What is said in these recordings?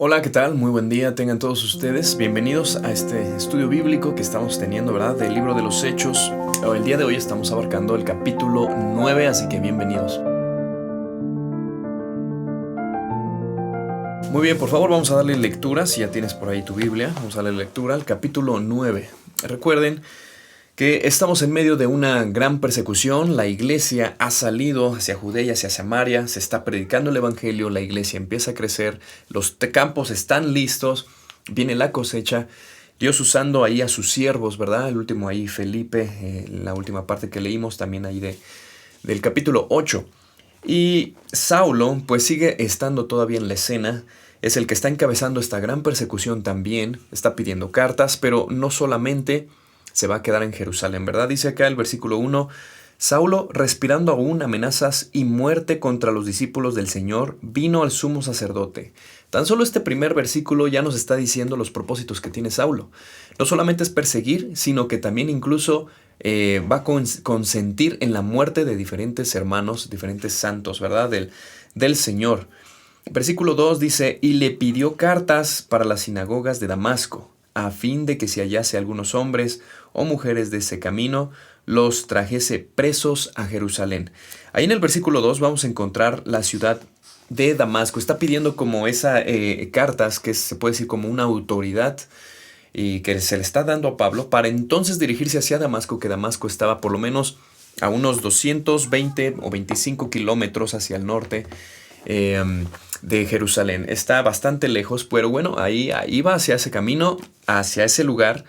Hola, ¿qué tal? Muy buen día tengan todos ustedes. Bienvenidos a este estudio bíblico que estamos teniendo, ¿verdad? Del libro de los Hechos. El día de hoy estamos abarcando el capítulo 9, así que bienvenidos. Muy bien, por favor vamos a darle lectura, si ya tienes por ahí tu Biblia, vamos a darle lectura al capítulo 9. Recuerden que estamos en medio de una gran persecución. La iglesia ha salido hacia Judea, hacia Samaria, se está predicando el evangelio, la iglesia empieza a crecer, los campos están listos, viene la cosecha, Dios usando ahí a sus siervos, ¿verdad? El último ahí, Felipe, la última parte que leímos también ahí del capítulo 8. Y Saulo, pues sigue estando todavía en la escena, es el que está encabezando esta gran persecución también, está pidiendo cartas, pero no solamente se va a quedar en Jerusalén, ¿verdad? Dice acá el versículo 1, Saulo, respirando aún amenazas y muerte contra los discípulos del Señor, vino al sumo sacerdote. Tan solo este primer versículo ya nos está diciendo los propósitos que tiene Saulo. No solamente es perseguir, sino que también incluso va a consentir en la muerte de diferentes hermanos, diferentes santos, ¿verdad? Del Señor. Versículo 2 dice, y le pidió cartas para las sinagogas de Damasco, a fin de que si hallase algunos hombres o mujeres de ese camino, los trajese presos a Jerusalén. Ahí en el versículo 2 vamos a encontrar la ciudad de Damasco. Está pidiendo como esa cartas, que se puede decir como una autoridad, y que se le está dando a Pablo para entonces dirigirse hacia Damasco, que Damasco estaba por lo menos a unos 220 o 25 kilómetros hacia el norte de Jerusalén. Está bastante lejos, pero bueno, ahí va hacia ese camino, hacia ese lugar.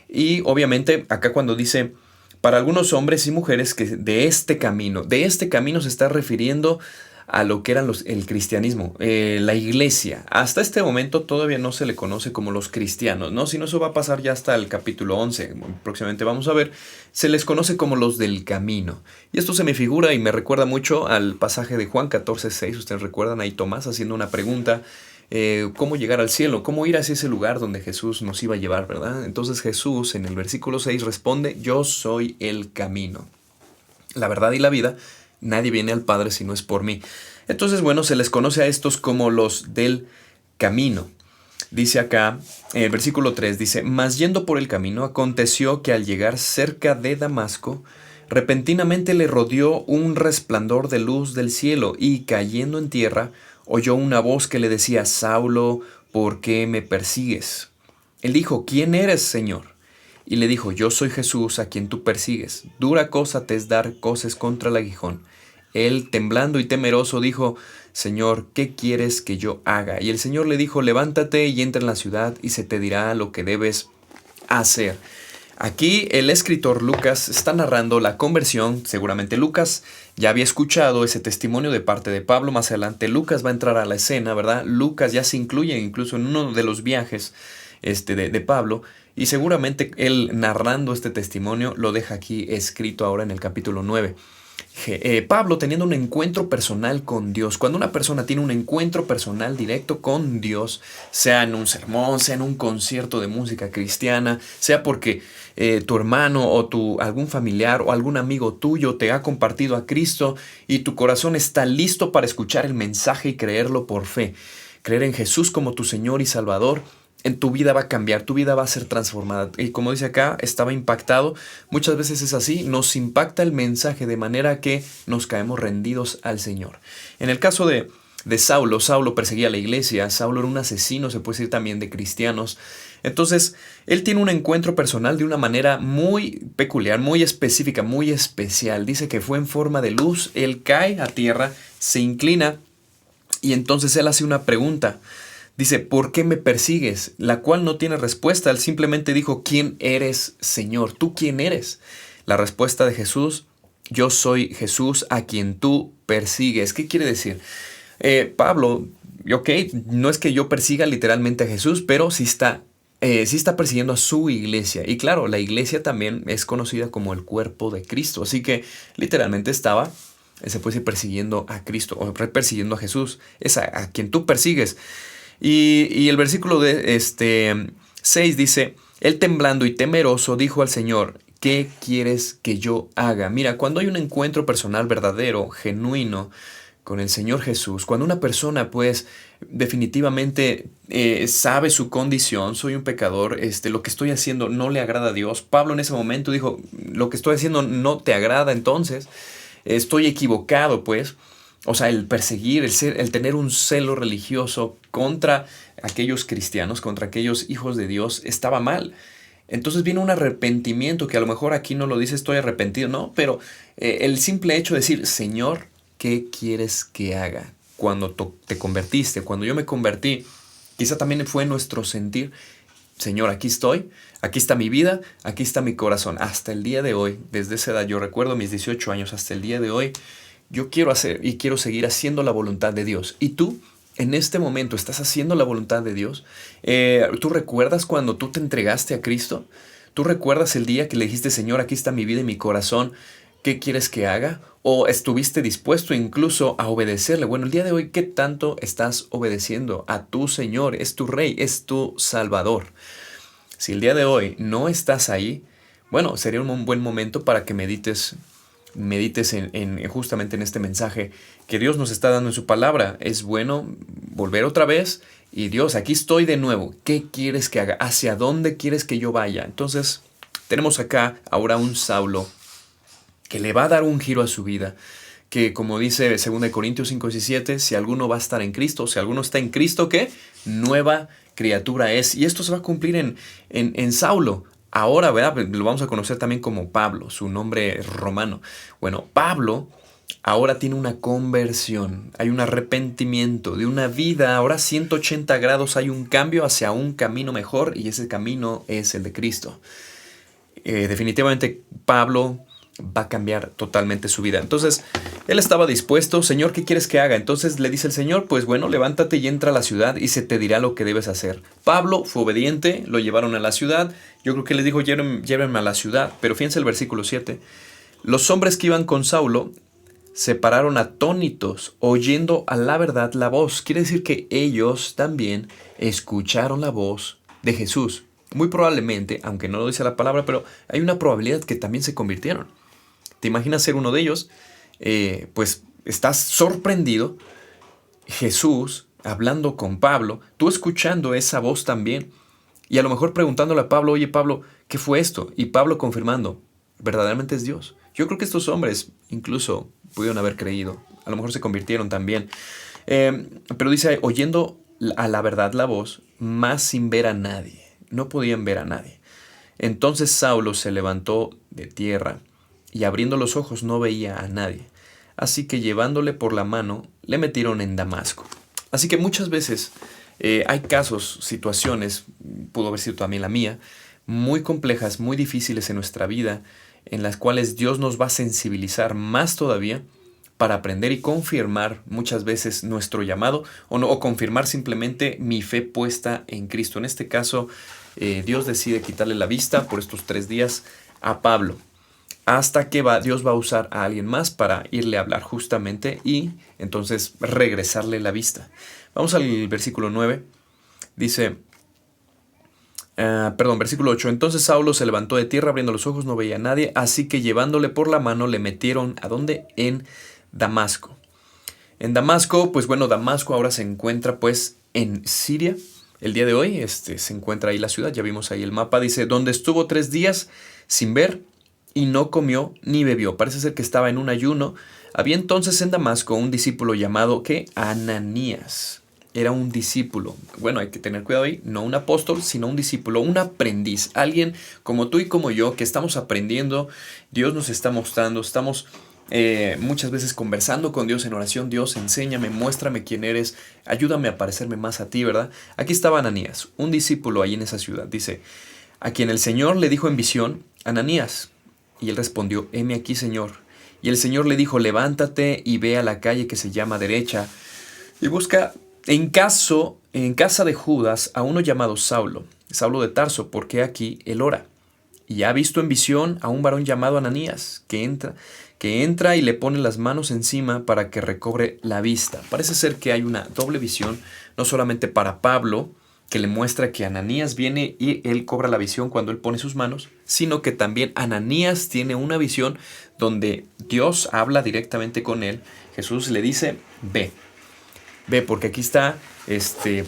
Y obviamente acá cuando dice para algunos hombres y mujeres que de este camino se está refiriendo a lo que era el cristianismo, la iglesia. Hasta este momento todavía no se le conoce como los cristianos, ¿no? Si no, eso va a pasar ya hasta el capítulo 11, próximamente vamos a ver, se les conoce como los del camino. Y esto se me figura y me recuerda mucho al pasaje de Juan 14:6, ustedes recuerdan ahí Tomás haciendo una pregunta, cómo llegar al cielo, cómo ir hacia ese lugar donde Jesús nos iba a llevar, ¿verdad? Entonces Jesús en el versículo 6 responde, yo soy el camino, la verdad y la vida. Nadie viene al Padre si no es por mí. Entonces, bueno, se les conoce a estos como los del camino. Dice acá, en el versículo 3, dice, mas yendo por el camino, aconteció que al llegar cerca de Damasco, repentinamente le rodeó un resplandor de luz del cielo, y cayendo en tierra, oyó una voz que le decía, Saulo, ¿por qué me persigues? Él dijo, ¿quién eres, Señor? Y le dijo, yo soy Jesús a quien tú persigues. Dura cosa te es dar coces contra el aguijón. Él, temblando y temeroso, dijo, Señor, ¿qué quieres que yo haga? Y el Señor le dijo, levántate y entra en la ciudad y se te dirá lo que debes hacer. Aquí el escritor Lucas está narrando la conversión. Seguramente Lucas ya había escuchado ese testimonio de parte de Pablo. Más adelante Lucas va a entrar a la escena, ¿verdad? Lucas ya se incluye incluso en uno de los viajes de Pablo. Y seguramente él narrando este testimonio lo deja aquí escrito ahora en el capítulo 9. Pablo teniendo un encuentro personal con Dios. Cuando una persona tiene un encuentro personal directo con Dios, sea en un sermón, sea en un concierto de música cristiana, sea porque tu hermano o algún familiar o algún amigo tuyo te ha compartido a Cristo y tu corazón está listo para escuchar el mensaje y creerlo por fe, creer en Jesús como tu Señor y Salvador, en tu vida va a cambiar, tu vida va a ser transformada. Y como dice acá, estaba impactado. Muchas veces es así, nos impacta el mensaje de manera que nos caemos rendidos al Señor. En el caso de Saulo, Saulo perseguía a la iglesia, Saulo era un asesino, se puede decir también de cristianos. Entonces, él tiene un encuentro personal de una manera muy peculiar, muy específica, muy especial. Dice que fue en forma de luz, él cae a tierra, se inclina y entonces él hace una pregunta. Dice, ¿por qué me persigues? La cual no tiene respuesta. Él simplemente dijo, ¿quién eres, Señor? ¿Tú quién eres? La respuesta de Jesús, yo soy Jesús a quien tú persigues. ¿Qué quiere decir? Pablo, ok, no es que yo persiga literalmente a Jesús, pero sí está persiguiendo a su iglesia. Y claro, la iglesia también es conocida como el cuerpo de Cristo. Así que literalmente se puede decir persiguiendo a Cristo o persiguiendo a Jesús. Es a quien tú persigues. Y el versículo de 6 dice, él temblando y temeroso dijo al Señor, ¿qué quieres que yo haga? Mira, cuando hay un encuentro personal verdadero, genuino, con el Señor Jesús, cuando una persona pues definitivamente sabe su condición, soy un pecador, lo que estoy haciendo no le agrada a Dios. Pablo en ese momento dijo, lo que estoy haciendo no te agrada, entonces estoy equivocado, pues. O sea, el perseguir, el tener un celo religioso contra aquellos cristianos, contra aquellos hijos de Dios, estaba mal. Entonces viene un arrepentimiento que a lo mejor aquí no lo dice estoy arrepentido, no, pero el simple hecho de decir, Señor, ¿qué quieres que haga? Cuando te convertiste, cuando yo me convertí, quizá también fue nuestro sentir, Señor, aquí estoy, aquí está mi vida, aquí está mi corazón. Hasta el día de hoy, desde esa edad, yo recuerdo mis 18 años, hasta el día de hoy, yo quiero hacer y quiero seguir haciendo la voluntad de Dios. ¿Y tú? En este momento, ¿estás haciendo la voluntad de Dios? ¿Tú recuerdas cuando tú te entregaste a Cristo? ¿Tú recuerdas el día que le dijiste, Señor, aquí está mi vida y mi corazón? ¿Qué quieres que haga? ¿O estuviste dispuesto incluso a obedecerle? Bueno, el día de hoy, ¿qué tanto estás obedeciendo a tu Señor? Es tu Rey, es tu Salvador. Si el día de hoy no estás ahí, bueno, sería un buen momento para que medites justamente en este mensaje que Dios nos está dando en su palabra. Es bueno volver otra vez y Dios, aquí estoy de nuevo. ¿Qué quieres que haga? ¿Hacia dónde quieres que yo vaya? Entonces, tenemos acá ahora un Saulo que le va a dar un giro a su vida, que como dice 2 Corintios 5:17, si alguno va a estar en Cristo, si alguno está en Cristo, ¿qué? Nueva criatura es. Y esto se va a cumplir en Saulo. Ahora, ¿verdad? Lo vamos a conocer también como Pablo, su nombre romano. Bueno, Pablo ahora tiene una conversión, hay un arrepentimiento de una vida, ahora 180 grados, hay un cambio hacia un camino mejor y ese camino es el de Cristo. Definitivamente Pablo va a cambiar totalmente su vida. Entonces, él estaba dispuesto, Señor, ¿qué quieres que haga? Entonces le dice el Señor, pues bueno, levántate y entra a la ciudad y se te dirá lo que debes hacer. Pablo fue obediente, lo llevaron a la ciudad, yo creo que le dijo, llévenme a la ciudad, pero fíjense el versículo 7. Los hombres que iban con Saulo se pararon atónitos, oyendo a la verdad la voz. Quiere decir que ellos también escucharon la voz de Jesús. Muy probablemente, aunque no lo dice la palabra, pero hay una probabilidad que también se convirtieron. ¿Te imaginas ser uno de ellos? Pues estás sorprendido, Jesús hablando con Pablo, tú escuchando esa voz también, y a lo mejor preguntándole a Pablo, oye Pablo, ¿qué fue esto? Y Pablo confirmando, verdaderamente es Dios. Yo creo que estos hombres incluso pudieron haber creído, a lo mejor se convirtieron también. Pero dice, oyendo a la verdad la voz, más sin ver a nadie, no podían ver a nadie. Entonces Saulo se levantó de tierra, y abriendo los ojos no veía a nadie. Así que llevándole por la mano, le metieron en Damasco. Así que muchas veces hay casos, situaciones, pudo haber sido también la mía, muy complejas, muy difíciles en nuestra vida, en las cuales Dios nos va a sensibilizar más todavía para aprender y confirmar muchas veces nuestro llamado o confirmar simplemente mi fe puesta en Cristo. En este caso, Dios decide quitarle la vista por estos 3 días a Pablo, hasta que Dios va a usar a alguien más para irle a hablar justamente y entonces regresarle la vista. Vamos al versículo 9. Dice, versículo 8. Entonces Saulo se levantó de tierra, abriendo los ojos, no veía a nadie, así que llevándole por la mano le metieron, ¿a dónde? En Damasco. En Damasco, pues bueno, Damasco ahora se encuentra pues en Siria. El día de hoy se encuentra ahí la ciudad, ya vimos ahí el mapa, dice, donde estuvo 3 días sin ver y no comió ni bebió. Parece ser que estaba en un ayuno. Había entonces en Damasco un discípulo llamado, ¿qué? Ananías. Era un discípulo. Bueno, hay que tener cuidado ahí. No un apóstol, sino un discípulo, un aprendiz. Alguien como tú y como yo que estamos aprendiendo. Dios nos está mostrando. Estamos muchas veces conversando con Dios en oración. Dios, enséñame, muéstrame quién eres. Ayúdame a parecerme más a ti, ¿verdad? Aquí estaba Ananías, un discípulo ahí en esa ciudad. Dice, a quien el Señor le dijo en visión, Ananías. Y él respondió, heme aquí, Señor. Y el Señor le dijo, levántate y ve a la calle que se llama Derecha y busca en casa de Judas a uno llamado Saulo, Saulo de Tarso, porque aquí él ora. Y ha visto en visión a un varón llamado Ananías, que entra y le pone las manos encima para que recobre la vista. Parece ser que hay una doble visión, no solamente para Pablo, que le muestra que Ananías viene y él cobra la visión cuando él pone sus manos, sino que también Ananías tiene una visión donde Dios habla directamente con él. Jesús le dice, ve, porque aquí está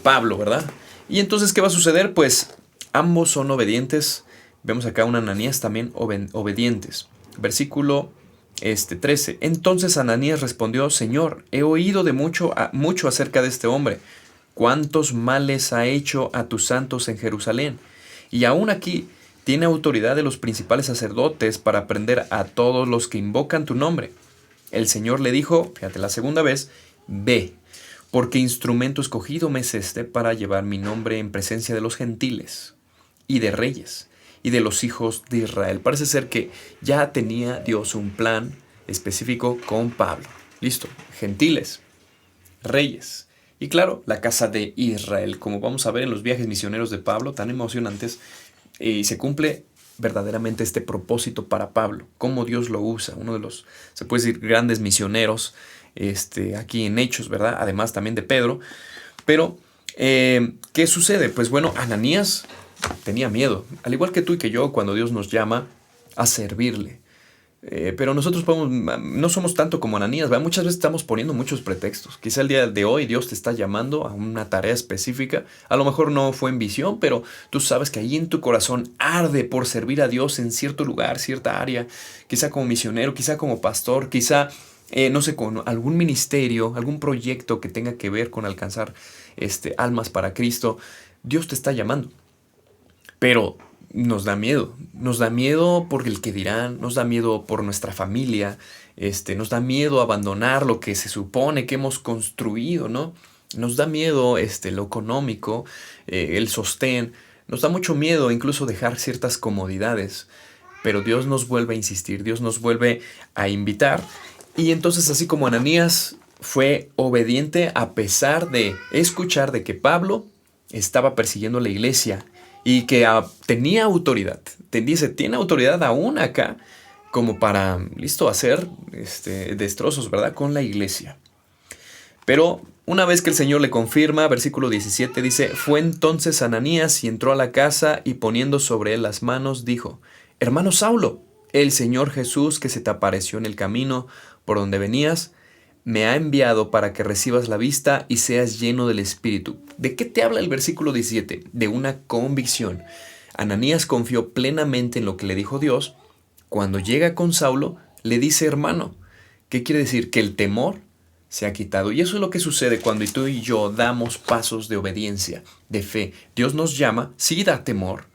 Pablo, ¿verdad? Y entonces, ¿qué va a suceder? Pues ambos son obedientes. Vemos acá un Ananías también obedientes. Versículo 13. Entonces Ananías respondió: Señor, he oído de mucho acerca de este hombre. ¿Cuántos males ha hecho a tus santos en Jerusalén? Y aún aquí tiene autoridad de los principales sacerdotes para prender a todos los que invocan tu nombre. El Señor le dijo, fíjate la segunda vez, ve, porque instrumento escogido me es este para llevar mi nombre en presencia de los gentiles y de reyes y de los hijos de Israel. Parece ser que ya tenía Dios un plan específico con Pablo. Listo, gentiles, reyes y claro, la casa de Israel. Como vamos a ver en los viajes misioneros de Pablo, tan emocionantes, y se cumple verdaderamente este propósito para Pablo, cómo Dios lo usa, uno de los, se puede decir, grandes misioneros aquí en Hechos, ¿verdad? Además también de Pedro. Pero, ¿qué sucede? Pues bueno, Ananías tenía miedo, al igual que tú y que yo, cuando Dios nos llama a servirle. Pero nosotros no somos tanto como Ananías, ¿verdad? Muchas veces estamos poniendo muchos pretextos. Quizá el día de hoy Dios te está llamando a una tarea específica. A lo mejor no fue en visión, pero tú sabes que ahí en tu corazón arde por servir a Dios en cierto lugar, cierta área. Quizá como misionero, quizá como pastor, quizá, no sé, con algún ministerio, algún proyecto que tenga que ver con alcanzar almas para Cristo. Dios te está llamando. Pero nos da miedo por el que dirán, nos da miedo por nuestra familia, nos da miedo abandonar lo que se supone que hemos construido, ¿no? Nos da miedo lo económico, el sostén, nos da mucho miedo incluso dejar ciertas comodidades, pero Dios nos vuelve a insistir, Dios nos vuelve a invitar, y entonces así como Ananías fue obediente a pesar de escuchar de que Pablo estaba persiguiendo la iglesia, y que tenía autoridad. Tiene autoridad aún acá como para, listo, hacer destrozos, ¿verdad? Con la iglesia. Pero una vez que el Señor le confirma, versículo 17 dice, fue entonces Ananías y entró a la casa y poniendo sobre él las manos dijo, hermano Saulo, el Señor Jesús que se te apareció en el camino por donde venías, me ha enviado para que recibas la vista y seas lleno del Espíritu. ¿De qué te habla el versículo 17? De una convicción. Ananías confió plenamente en lo que le dijo Dios. Cuando llega con Saulo, le dice hermano. ¿Qué quiere decir? Que el temor se ha quitado. Y eso es lo que sucede cuando tú y yo damos pasos de obediencia, de fe. Dios nos llama, sí da temor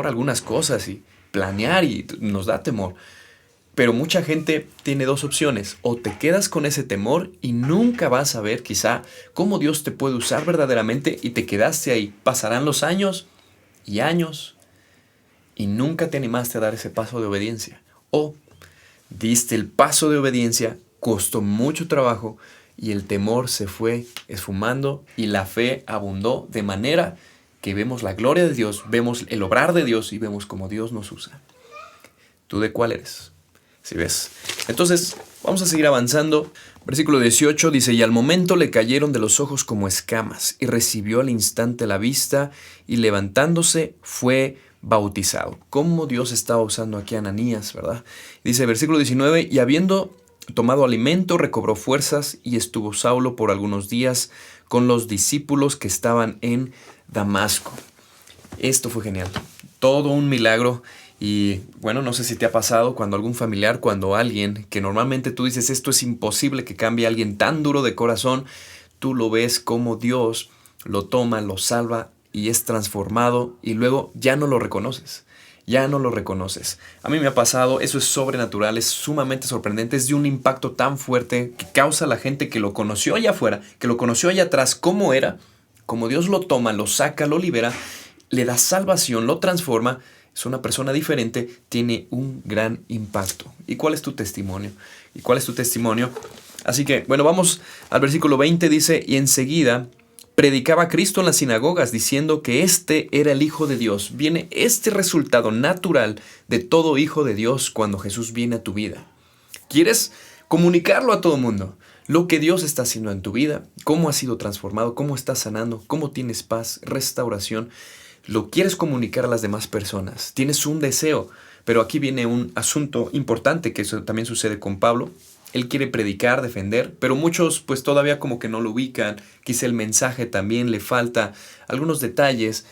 algunas cosas y planear y nos da temor. Pero mucha gente tiene dos opciones, o te quedas con ese temor y nunca vas a ver quizá cómo Dios te puede usar verdaderamente y te quedaste ahí. Pasarán los años y nunca te animaste a dar ese paso de obediencia. O diste el paso de obediencia, costó mucho trabajo y el temor se fue esfumando y la fe abundó de manera que vemos la gloria de Dios, vemos el obrar de Dios y vemos cómo Dios nos usa. ¿Tú de cuál eres? ¿Sí ves? Entonces, vamos a seguir avanzando. Versículo 18 dice, y al momento le cayeron de los ojos como escamas, y recibió al instante la vista, y levantándose fue bautizado. ¿Cómo Dios estaba usando aquí a Ananías, verdad? Dice, versículo 19, y habiendo tomado alimento, recobró fuerzas, y estuvo Saulo por algunos días con los discípulos que estaban en Damasco. Esto fue genial. Todo un milagro. Y bueno, no sé si te ha pasado cuando algún familiar, cuando alguien que normalmente tú dices esto es imposible que cambie a alguien tan duro de corazón, tú lo ves como Dios lo toma, lo salva y es transformado y luego ya no lo reconoces. Ya no lo reconoces. A mí me ha pasado, eso es sobrenatural, es sumamente sorprendente, es de un impacto tan fuerte que causa a la gente que lo conoció allá afuera, que lo conoció allá atrás, cómo era, como Dios lo toma, lo saca, lo libera, le da salvación, lo transforma. Es una persona diferente, tiene un gran impacto. ¿Y cuál es tu testimonio? Así que, bueno, vamos al versículo 20, dice, y enseguida predicaba Cristo en las sinagogas, diciendo que este era el Hijo de Dios. Viene este resultado natural de todo hijo de Dios cuando Jesús viene a tu vida. ¿Quieres comunicarlo a todo el mundo? Lo que Dios está haciendo en tu vida, cómo has sido transformado, cómo estás sanando, cómo tienes paz, restauración. Lo quieres comunicar a las demás personas, tienes un deseo, pero aquí viene un asunto importante que eso también sucede con Pablo. él quiere predicar, defender, pero muchos pues todavía como que no lo ubican, quizá el mensaje también le falta algunos detalles,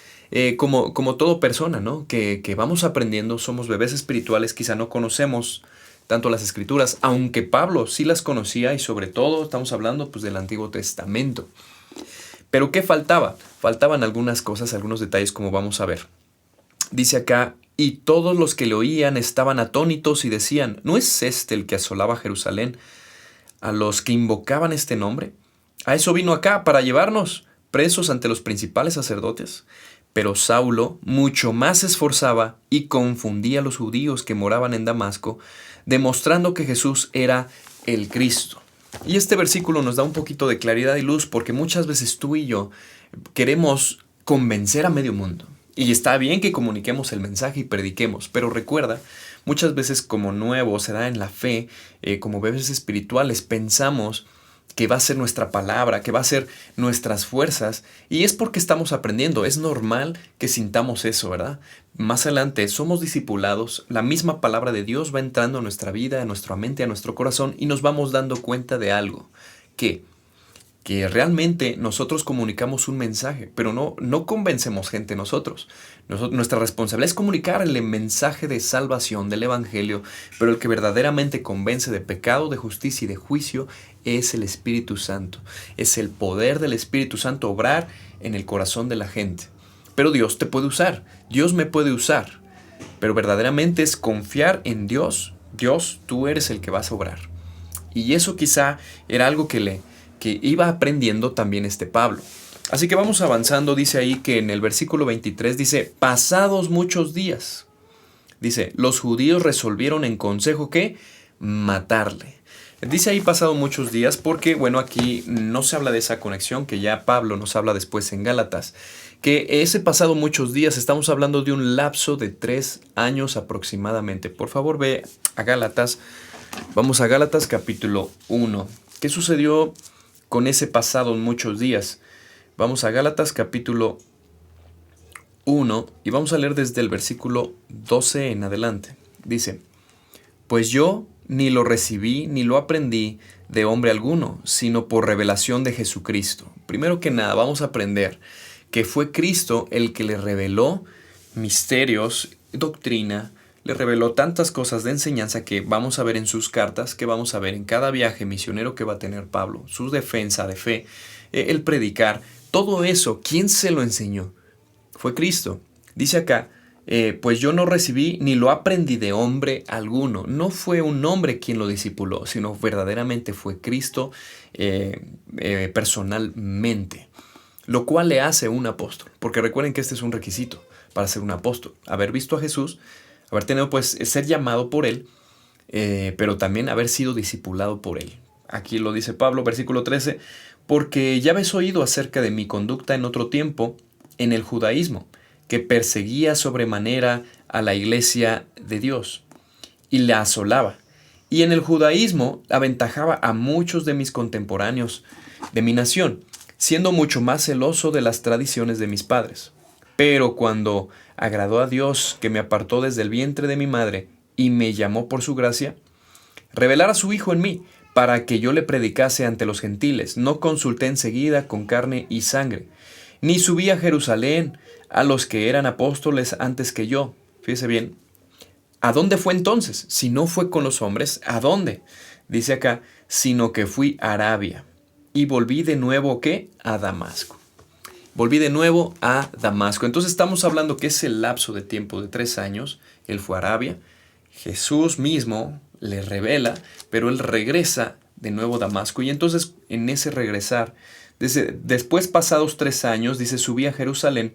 como todo persona, ¿no? Que vamos aprendiendo, somos bebés espirituales, quizá no conocemos tanto las escrituras, aunque Pablo sí las conocía y sobre todo estamos hablando pues del Antiguo Testamento. Pero ¿qué faltaba? Faltaban algunas cosas, algunos detalles como vamos a ver. Dice acá, y todos los que le oían estaban atónitos y decían, ¿no es este el que asolaba Jerusalén a los que invocaban este nombre? A eso vino acá, para llevarnos presos ante los principales sacerdotes. Pero Saulo mucho más se esforzaba y confundía a los judíos que moraban en Damasco, demostrando que Jesús era el Cristo. Y este versículo nos da un poquito de claridad y luz porque muchas veces tú y yo queremos convencer a medio mundo. Y está bien que comuniquemos el mensaje y prediquemos, pero recuerda, muchas veces como nuevo se da en la fe, como bebés espirituales, pensamos que va a ser nuestra palabra, que va a ser nuestras fuerzas, y es porque estamos aprendiendo, es normal que sintamos eso, ¿verdad? Más adelante somos discipulados, la misma palabra de Dios va entrando a nuestra vida, a nuestra mente, a nuestro corazón, y nos vamos dando cuenta de algo, que realmente nosotros comunicamos un mensaje, pero no convencemos gente nosotros. Nuestra responsabilidad es comunicar el mensaje de salvación del Evangelio, pero el que verdaderamente convence de pecado, de justicia y de juicio es el Espíritu Santo. Es el poder del Espíritu Santo obrar en el corazón de la gente. Pero Dios te puede usar, Dios me puede usar, pero verdaderamente es confiar en Dios. Dios, tú eres el que vas a obrar. Y eso quizá era algo que iba aprendiendo también este Pablo. Así que vamos avanzando, dice ahí que en el versículo 23 dice, pasados muchos días, dice, los judíos resolvieron en consejo que matarle. Dice ahí pasado muchos días porque, bueno, aquí no se habla de esa conexión que ya Pablo nos habla después en Gálatas, que ese pasado muchos días estamos hablando de un lapso de 3 años aproximadamente. Por favor, ve a Gálatas, vamos a Gálatas capítulo 1. ¿Qué sucedió con ese pasado muchos días? Vamos a Gálatas capítulo 1 y vamos a leer desde el versículo 12 en adelante. Dice, pues yo ni lo recibí ni lo aprendí de hombre alguno, sino por revelación de Jesucristo. Primero que nada, vamos a aprender que fue Cristo el que le reveló misterios, doctrina, le reveló tantas cosas de enseñanza que vamos a ver en sus cartas, que vamos a ver en cada viaje misionero que va a tener Pablo, su defensa de fe, el predicar, todo eso, ¿quién se lo enseñó? Fue Cristo. Dice acá, pues yo no recibí ni lo aprendí de hombre alguno. No fue un hombre quien lo discipuló, sino verdaderamente fue Cristo personalmente, lo cual le hace un apóstol, porque recuerden que este es un requisito para ser un apóstol, haber visto a Jesús, haber tenido pues ser llamado por él, pero también haber sido discipulado por él. Aquí lo dice Pablo, versículo 13, porque ya habéis oído acerca de mi conducta en otro tiempo en el judaísmo, que perseguía sobremanera a la iglesia de Dios y la asolaba. Y en el judaísmo aventajaba a muchos de mis contemporáneos de mi nación, siendo mucho más celoso de las tradiciones de mis padres. Pero cuando agradó a Dios, que me apartó desde el vientre de mi madre y me llamó por su gracia, revelar a su Hijo en mí, para que yo le predicase ante los gentiles, no consulté enseguida con carne y sangre, ni subí a Jerusalén a los que eran apóstoles antes que yo. Fíjese bien, ¿a dónde fue entonces? Si no fue con los hombres, ¿a dónde? Dice acá, sino que fui a Arabia, y volví de nuevo, ¿qué? A Damasco. Volví de nuevo a Damasco. Entonces estamos hablando que ese lapso de tiempo de 3 años, él fue a Arabia, Jesús mismo le revela, pero él regresa de nuevo a Damasco. Y entonces en ese regresar, después pasados 3 años, dice, subí a Jerusalén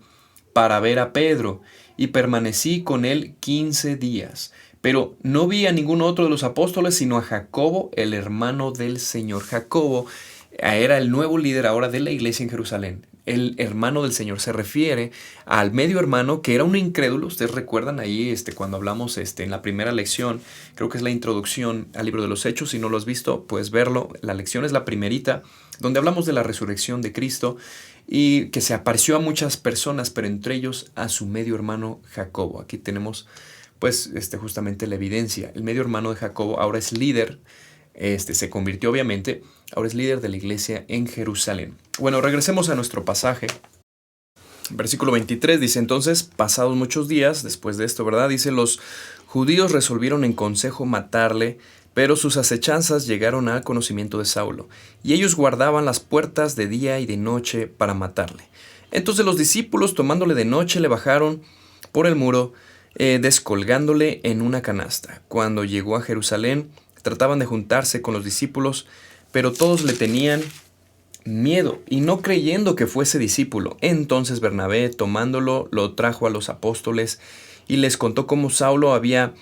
para ver a Pedro y permanecí con él 15 días. Pero no vi a ningún otro de los apóstoles, sino a Jacobo, el hermano del Señor. Jacobo era el nuevo líder ahora de la iglesia en Jerusalén. El hermano del Señor se refiere al medio hermano que era un incrédulo. Ustedes recuerdan ahí cuando hablamos en la primera lección, creo que es la introducción al libro de los Hechos. Si no lo has visto, puedes verlo. La lección es la primerita, donde hablamos de la resurrección de Cristo y que se apareció a muchas personas, pero entre ellos a su medio hermano Jacobo. Aquí tenemos pues justamente la evidencia. El medio hermano de Jacobo ahora es líder se convirtió obviamente, ahora es líder de la iglesia en Jerusalén. Bueno, regresemos a nuestro pasaje. Versículo 23 dice: entonces, pasados muchos días después de esto, ¿verdad? Dice: los judíos resolvieron en consejo matarle, pero sus acechanzas llegaron al conocimiento de Saulo, y ellos guardaban las puertas de día y de noche para matarle. Entonces los discípulos, tomándole de noche, le bajaron por el muro, descolgándole en una canasta. Cuando llegó a Jerusalén, trataban de juntarse con los discípulos, pero todos le tenían miedo y no creyendo que fuese discípulo. Entonces Bernabé, tomándolo, lo trajo a los apóstoles y les contó cómo Saulo había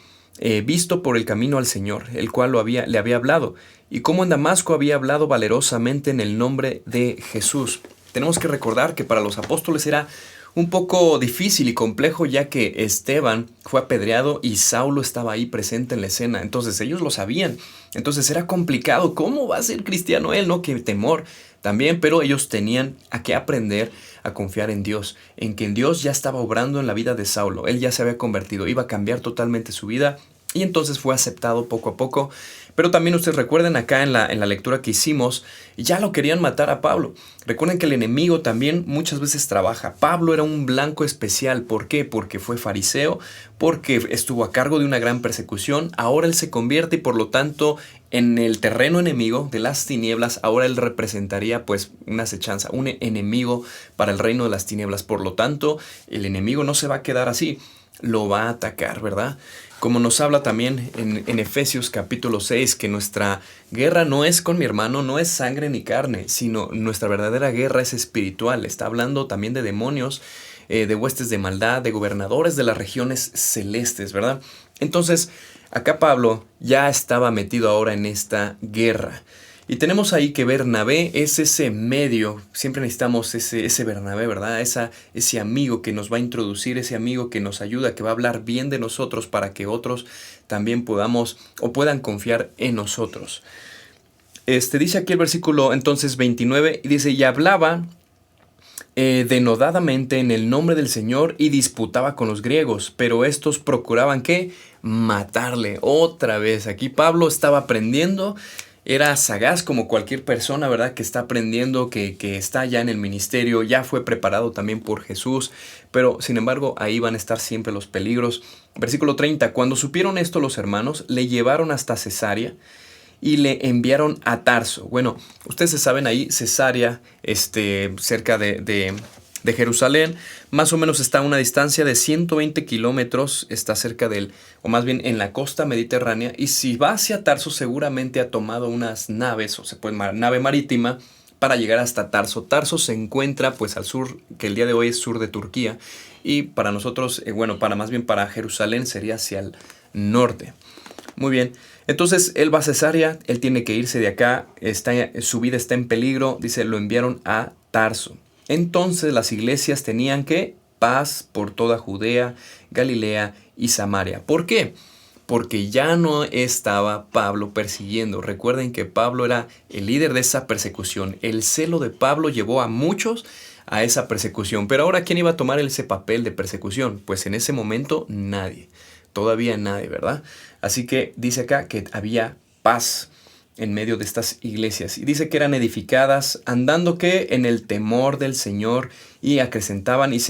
visto por el camino al Señor, el cual le había hablado, y cómo en Damasco había hablado valerosamente en el nombre de Jesús. Tenemos que recordar que para los apóstoles era un poco difícil y complejo, ya que Esteban fue apedreado y Saulo estaba ahí presente en la escena. Entonces ellos lo sabían. Entonces era complicado. ¿Cómo va a ser cristiano él? ¿No? Qué temor también. Pero ellos tenían a que aprender a confiar en Dios. En que Dios ya estaba obrando en la vida de Saulo. Él ya se había convertido. Iba a cambiar totalmente su vida. Y entonces fue aceptado poco a poco. Pero también ustedes recuerden acá en la lectura que hicimos, ya lo querían matar a Pablo. Recuerden que el enemigo también muchas veces trabaja. Pablo era un blanco especial. ¿Por qué? Porque fue fariseo, porque estuvo a cargo de una gran persecución. Ahora él se convierte y por lo tanto en el terreno enemigo de las tinieblas, ahora él representaría pues una acechanza, un enemigo para el reino de las tinieblas. Por lo tanto, el enemigo no se va a quedar así. Lo va a atacar, ¿verdad? Como nos habla también en Efesios capítulo 6, que nuestra guerra no es con mi hermano, no es sangre ni carne, sino nuestra verdadera guerra es espiritual. Está hablando también de demonios, de huestes de maldad, de gobernadores de las regiones celestes, ¿verdad? Entonces, acá Pablo ya estaba metido ahora en esta guerra. Y tenemos ahí que Bernabé es ese medio, siempre necesitamos ese Bernabé, ¿verdad? Ese amigo que nos va a introducir, ese amigo que nos ayuda, que va a hablar bien de nosotros para que otros también podamos o puedan confiar en nosotros. Dice aquí el versículo entonces 29, y dice: y hablaba denodadamente en el nombre del Señor y disputaba con los griegos, pero estos procuraban ¿qué? Matarle. Otra vez, aquí Pablo estaba aprendiendo. Era sagaz como cualquier persona, ¿verdad? Que está aprendiendo, que está ya en el ministerio, ya fue preparado también por Jesús. Pero, sin embargo, ahí van a estar siempre los peligros. Versículo 30. Cuando supieron esto los hermanos, le llevaron hasta Cesarea y le enviaron a Tarso. Bueno, ustedes se saben ahí, Cesarea, cerca de Jerusalén, más o menos está a una distancia de 120 kilómetros, está cerca o más bien en la costa mediterránea, y si va hacia Tarso seguramente ha tomado unas naves, o se puede llamar nave marítima, para llegar hasta Tarso. Tarso se encuentra pues al sur, que el día de hoy es sur de Turquía, y para nosotros, más bien para Jerusalén sería hacia el norte. Muy bien, entonces él va a Cesarea, él tiene que irse de acá, su vida está en peligro, dice, lo enviaron a Tarso. Entonces las iglesias tenían que paz por toda Judea, Galilea y Samaria. ¿Por qué? Porque ya no estaba Pablo persiguiendo. Recuerden que Pablo era el líder de esa persecución. El celo de Pablo llevó a muchos a esa persecución. Pero ahora, ¿quién iba a tomar ese papel de persecución? Pues en ese momento nadie. Todavía nadie, ¿verdad? Así que dice acá que había paz en medio de estas iglesias. Y dice que eran edificadas, andando que en el temor del Señor, y acrecentaban y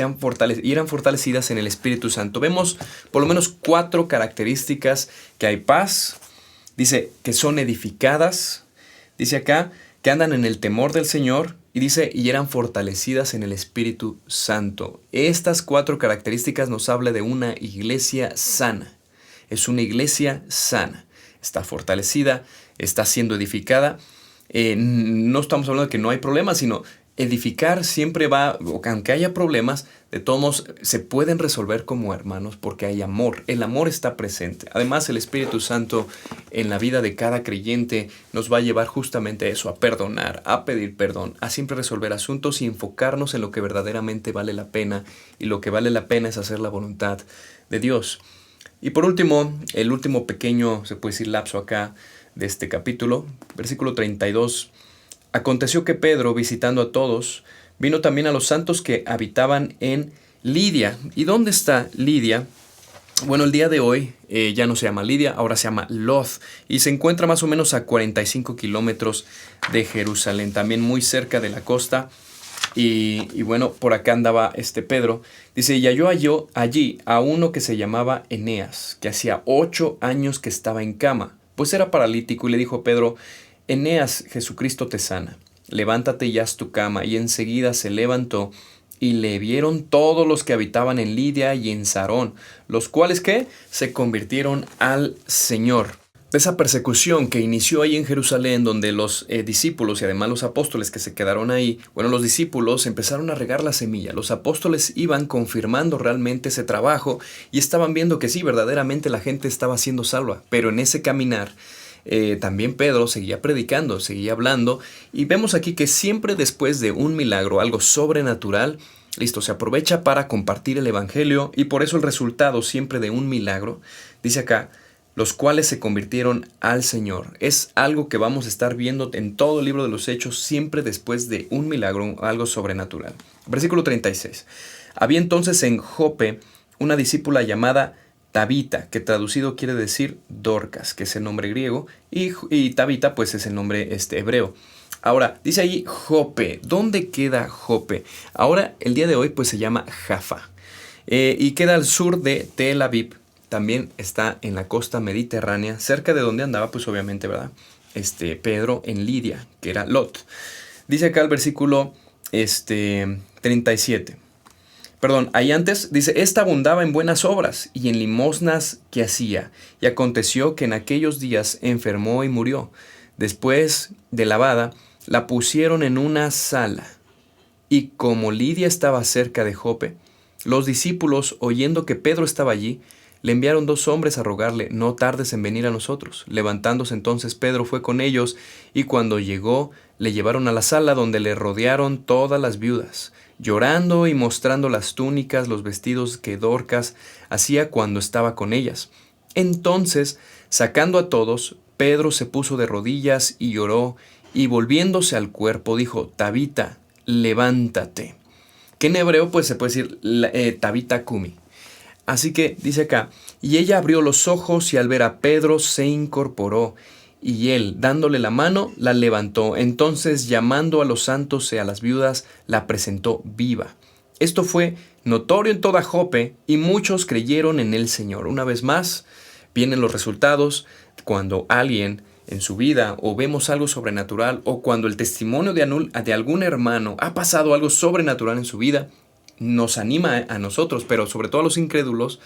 eran fortalecidas en el Espíritu Santo. Vemos por lo menos 4 características: que hay paz, dice que son edificadas, dice acá que andan en el temor del Señor, y dice y eran fortalecidas en el Espíritu Santo. Estas 4 características nos habla de una iglesia sana. Es una iglesia sana. Está fortalecida, está siendo edificada. No estamos hablando de que no hay problemas, sino edificar siempre va, aunque haya problemas, de todos modos se pueden resolver como hermanos porque hay amor. El amor está presente. Además, el Espíritu Santo en la vida de cada creyente nos va a llevar justamente a eso, a perdonar, a pedir perdón, a siempre resolver asuntos y enfocarnos en lo que verdaderamente vale la pena. Y lo que vale la pena es hacer la voluntad de Dios. Y por último, el último pequeño, se puede decir, lapso acá de este capítulo, versículo 32. Aconteció que Pedro, visitando a todos, vino también a los santos que habitaban en Lidia. ¿Y dónde está Lidia? Bueno, el día de hoy ya no se llama Lidia, ahora se llama Loz y se encuentra más o menos a 45 kilómetros de Jerusalén, también muy cerca de la costa. Y bueno, por acá andaba Pedro. Dice, y halló allí a uno que se llamaba Eneas, que hacía 8 años que estaba en cama, pues era paralítico, y le dijo a Pedro, Eneas, Jesucristo te sana, levántate y haz tu cama. Y enseguida se levantó, y le vieron todos los que habitaban en Lidia y en Sarón, los cuales ¿qué? Se convirtieron al Señor. De esa persecución que inició ahí en Jerusalén, donde los discípulos y además los apóstoles que se quedaron ahí, bueno, los discípulos empezaron a regar la semilla. Los apóstoles iban confirmando realmente ese trabajo y estaban viendo que sí, verdaderamente la gente estaba siendo salva. Pero en ese caminar, también Pedro seguía predicando, seguía hablando, y vemos aquí que siempre después de un milagro, algo sobrenatural, listo, se aprovecha para compartir el evangelio, y por eso el resultado siempre de un milagro, dice acá, los cuales se convirtieron al Señor. Es algo que vamos a estar viendo en todo el libro de los Hechos, siempre después de un milagro, algo sobrenatural. Versículo 36. Había entonces en Jope una discípula llamada Tabita, que traducido quiere decir Dorcas, que es el nombre griego, y Tabita pues es el nombre hebreo. Ahora, dice ahí Jope. ¿Dónde queda Jope? Ahora, el día de hoy pues se llama Jaffa, y queda al sur de Tel Aviv. También está en la costa mediterránea, cerca de donde andaba pues obviamente, ¿verdad? Pedro en Lidia, que era Lot. Dice acá el versículo 37. Perdón, ahí antes dice, esta abundaba en buenas obras y en limosnas que hacía. Y aconteció que en aquellos días enfermó y murió. Después de lavada, la pusieron en una sala. Y como Lidia estaba cerca de Jope, los discípulos, oyendo que Pedro estaba allí, le enviaron 2 hombres a rogarle, no tardes en venir a nosotros. Levantándose entonces Pedro fue con ellos, y cuando llegó, le llevaron a la sala donde le rodearon todas las viudas, llorando y mostrando las túnicas, los vestidos que Dorcas hacía cuando estaba con ellas. Entonces, sacando a todos, Pedro se puso de rodillas y lloró, y volviéndose al cuerpo dijo, Tabita, levántate. Que en hebreo pues se puede decir Tabita Kumi. Así que dice acá, y ella abrió los ojos y al ver a Pedro se incorporó, y él, dándole la mano, la levantó. Entonces, llamando a los santos y a las viudas, la presentó viva. Esto fue notorio en toda Jope, y muchos creyeron en el Señor. Una vez más, vienen los resultados cuando alguien en su vida o vemos algo sobrenatural, o cuando el testimonio de algún hermano ha pasado algo sobrenatural en su vida, nos anima a nosotros, pero sobre todo a los incrédulos,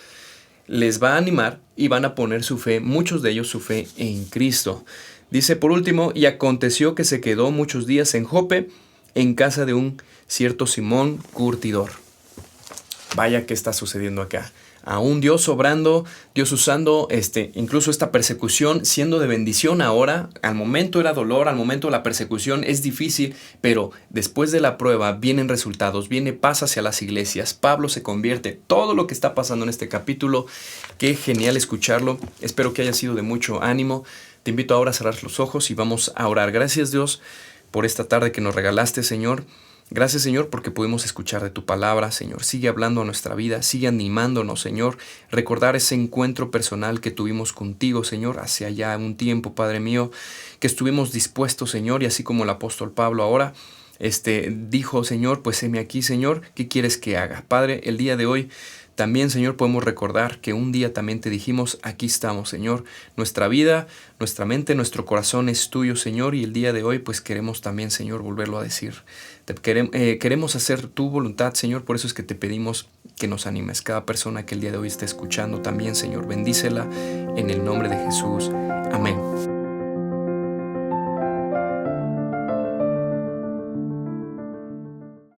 les va a animar y van a poner su fe, muchos de ellos su fe en Cristo. Dice por último, y aconteció que se quedó muchos días en Jope, en casa de un cierto Simón curtidor. Vaya que está sucediendo acá. Aún Dios obrando, Dios usando incluso esta persecución siendo de bendición ahora. Al momento era dolor, al momento de la persecución es difícil, pero después de la prueba vienen resultados, viene paz hacia las iglesias. Pablo se convierte, todo lo que está pasando en este capítulo, qué genial escucharlo. Espero que haya sido de mucho ánimo. Te invito ahora a cerrar los ojos y vamos a orar. Gracias Dios por esta tarde que nos regalaste, Señor. Gracias, Señor, porque pudimos escuchar de tu palabra, Señor. Sigue hablando a nuestra vida, sigue animándonos, Señor. Recordar ese encuentro personal que tuvimos contigo, Señor, hace ya un tiempo, Padre mío, que estuvimos dispuestos, Señor, y así como el apóstol Pablo ahora, dijo, Señor, pues heme aquí, Señor, ¿qué quieres que haga? Padre, el día de hoy también, Señor, podemos recordar que un día también te dijimos, aquí estamos, Señor. Nuestra vida, nuestra mente, nuestro corazón es tuyo, Señor, y el día de hoy, pues queremos también, Señor, volverlo a decir. Queremos hacer tu voluntad, Señor, por eso es que te pedimos que nos animes. Cada persona que el día de hoy esté escuchando también, Señor, bendícela en el nombre de Jesús.